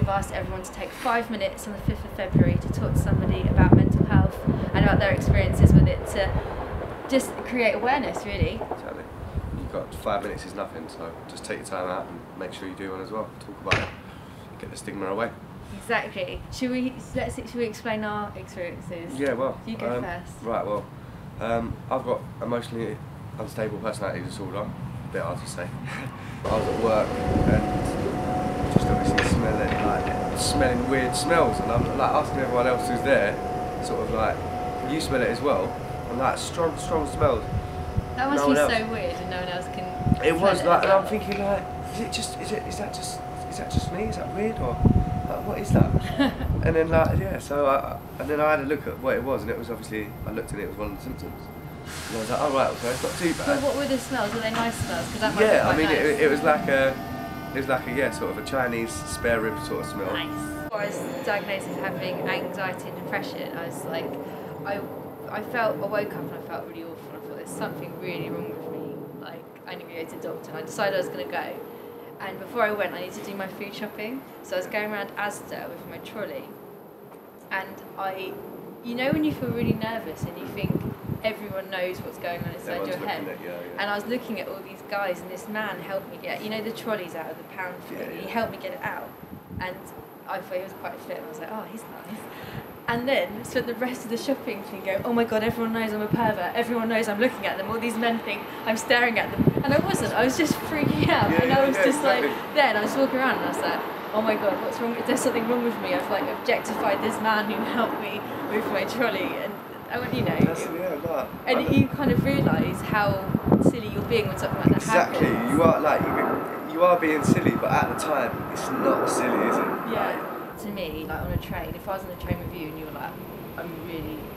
we've asked everyone to take 5 minutes on the 5th of February to talk to somebody about mental health and about their experiences with it, to just create awareness, really. Exactly. You've got 5 minutes is nothing, so just take your time out and make sure you do one as well. Talk about it, get the stigma away. Exactly. Should we explain our experiences? Yeah, well, you go first. Right, well, I've got emotionally unstable personality disorder. A bit hard to say. I was at work and just obviously smelling weird smells, and I'm like asking everyone else who's there, sort of like, can you smell it as well? And like strong smells. That must be so weird, and no one else can. It was like, and I'm thinking like, is that just me? Is that weird, or like, what is that? And then like, yeah, so and then I had a look at what it was, and it was obviously, I looked at it, it was one of the symptoms. And I was like, oh right, okay, it's not too bad. But what were the smells? Were they nice smells? Because that might be I quite mean, nice. it was like a sort of a Chinese spare rib sort of smell. Nice. When I was diagnosed as having anxiety and depression, I was like, I woke up and I felt really awful. I thought there's something really wrong with me. Like, I need to go to the doctor, and I decided I was going to go. And before I went, I needed to do my food shopping. So I was going around Asda with my trolley, and you know when you feel really nervous and you think everyone knows what's going on inside your head. And I was looking at all these guys, and this man helped me get, the trolleys out of the pound thing. He helped me get it out, and I thought he was quite fit. And I was like, oh, he's nice. And then spent the rest of the shopping thing going, oh my god, everyone knows I'm a pervert. Everyone knows I'm looking at them. All these men think I'm staring at them, and I wasn't. I was just freaking out, and I was just exactly. like there, and I was walking around, and I was like, oh my god, what's wrong? Is there something wrong with me? I've like objectified this man who helped me with my trolley, and I went, and you kind of realise how silly you're being when something like that happens. Exactly, you are being silly, but at the time, it's not silly, is it? Yeah. To me, like on a train, if I was on a train with you and you were like,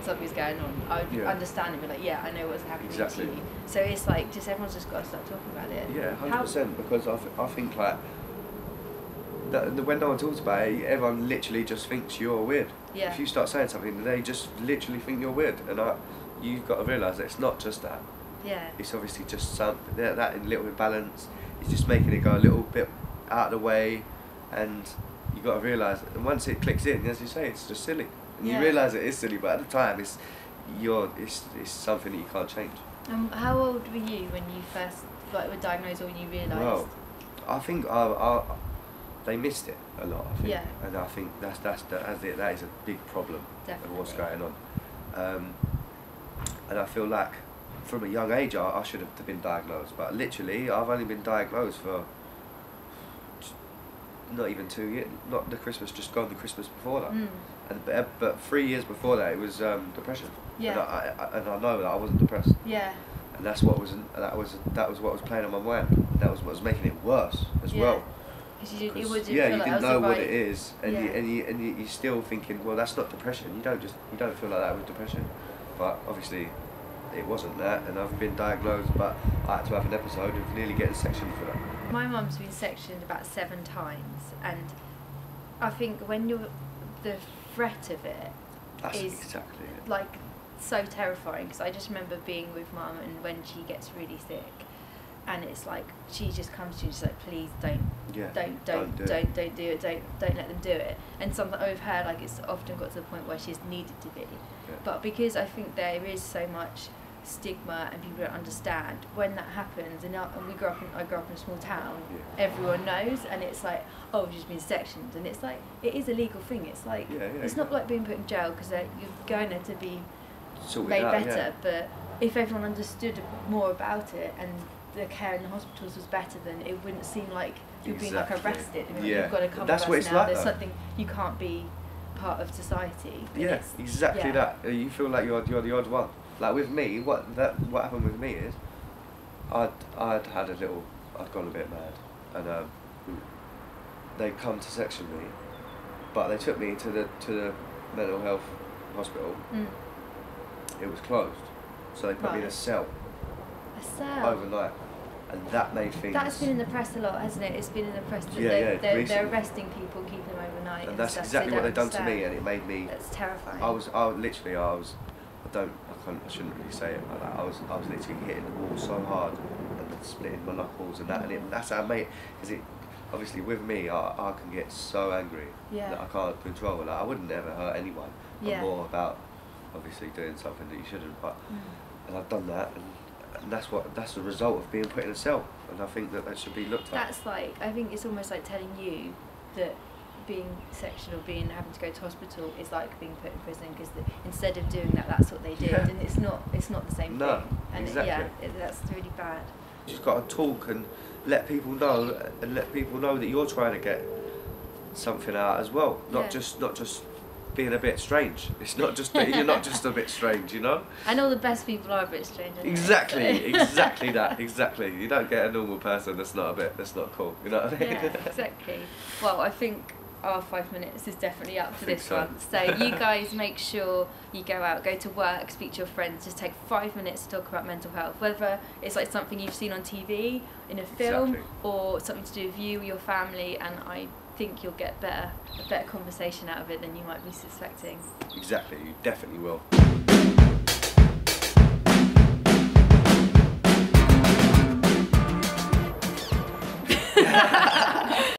something's going on, I would understand and be like, yeah, I know what's happening to you. So it's like, everyone's just got to start talking about it. Yeah, 100%, because I think like, when no one talks about it, everyone literally just thinks you're weird. Yeah. If you start saying something, they just literally think you're weird, and you've got to realise that it's not just that. Yeah. It's obviously just something, that little imbalance, it's just making it go a little bit out of the way, and you've got to realise, and once it clicks in, as you say, it's just silly. And you realise it is silly, but at the time, it's something that you can't change. How old were you when you first were diagnosed, or when you realised? Well, I think they missed it a lot, I think. Yeah. And I think that is a big problem. Definitely. Of what's going on. And I feel like from a young age I should have been diagnosed, but literally I've only been diagnosed for not even 2 years, not the Christmas just gone, the Christmas before that. But 3 years before that it was depression. Yeah. And I know that I wasn't depressed. Yeah. And that was what was playing on my mind. That was what was making it worse as well. Because you didn't know what it is, and you're still thinking, well, that's not depression. You don't feel like that with depression, but obviously, it wasn't that, and I've been diagnosed, but I had to have an episode of nearly getting sectioned for that. My mum's been sectioned about 7 times, and I think when the threat of it is exactly it. Like so terrifying. Because I just remember being with mum, and when she gets really sick. And it's like she just comes to you and she's like, please don't do it, don't let them do it. And something with her, like, it's often got to the point where she's needed to be. Yeah. But because I think there is so much stigma and people don't understand, when that happens, and I grew up in a small town, everyone knows, and it's like, oh, you've just been sectioned, and it's like, it is a legal thing. It's like, it's not like being put in jail, because you're going there to be made better. But if everyone understood more about it, and the care in the hospitals was better, then it wouldn't seem like you're being like arrested. I mean, you've got to come with us now. There's something, you can't be part of society. Yeah, exactly that. You feel like you're the odd one. Like with me, what happened with me is, I'd gone a bit mad, and they come to section me, but they took me to the mental health hospital. It was closed, so they put me in a cell. Overnight, and that made things. That's been in the press a lot, hasn't it? It's been in the press that they're arresting people, keeping them overnight. And that's exactly what they've done to me, and it made me. That's terrifying. I shouldn't really say it like that. I was literally hitting the wall so hard and splitting my knuckles and that, and that's how I made. Because obviously with me, I can get so angry Yeah. that I can't control. Like, I wouldn't ever hurt anyone. Yeah. I'm more about obviously doing something that you shouldn't. But and I've done that, and that's the result of being put in a cell. And I think that should be looked at. That's like, I think it's almost like telling you that being sectional, having to go to hospital is like being put in prison, because instead of doing that, that's what they did, Yeah. and it's not the same No, thing. And exactly. that's really bad. You just got to talk and let people know, that you're trying to get something out as well. Not just being a bit strange. It's not just you're not just a bit strange, you know. And all the best people are a bit strange. Exactly, So. exactly that. Exactly. You don't get a normal person that's not cool. You know what I mean? Yeah, exactly. Well, I think our 5 minutes is definitely up for this so. one. So you guys make sure you go out, go to work, speak to your friends, just take 5 minutes to talk about mental health, whether it's like something you've seen on TV, in a film, Exactly. or something to do with you or your family, and I think you'll get a better conversation out of it than you might be suspecting. Exactly. You definitely will.